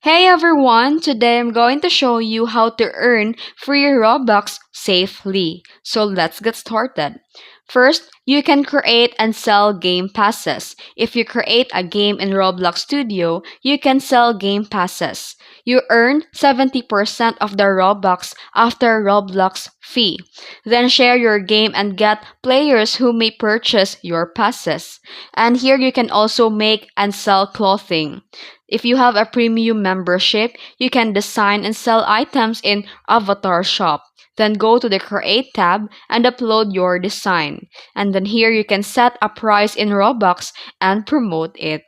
Hey everyone! Today I'm going to show you how to earn free Robux safely. So let's get started. First, you can create and sell game passes. If you create a game in Roblox Studio, you can sell game passes. You earn 70% of the Robux after Roblox fee. Then share your game and get players who may purchase your passes. And here you can also make and sell clothing. If you have a premium membership, you can design and sell items in Avatar Shop. Then go to the Create tab and upload your design. And then here you can set a price in Robux and promote it.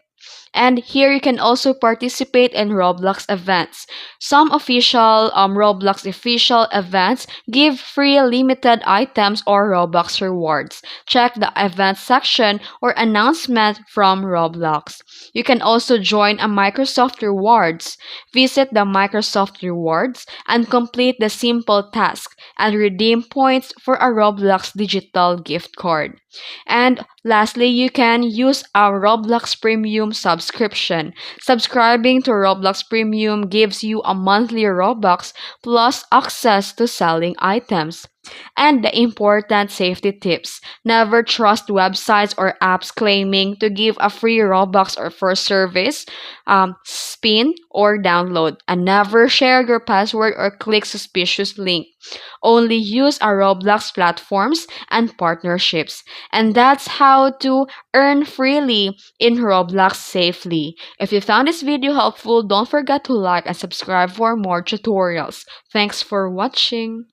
And here you can also participate in Roblox events. Some official Roblox official events give free limited items or Robux rewards. Check the events section or announcement from Roblox. You can also join a Microsoft Rewards. Visit the Microsoft Rewards and complete the simple task and redeem points for a Roblox digital gift card. And lastly, you can use a Roblox Premium subscription. Subscribing to Roblox Premium gives you a monthly Robux plus access to selling items. And the important safety tips. Never trust websites or apps claiming to give a free Robux or for service, spin, or download. And never share your password or click suspicious link. Only use our Roblox platforms and partnerships. And that's how to earn freely in Roblox safely. If you found this video helpful, don't forget to like and subscribe for more tutorials. Thanks for watching.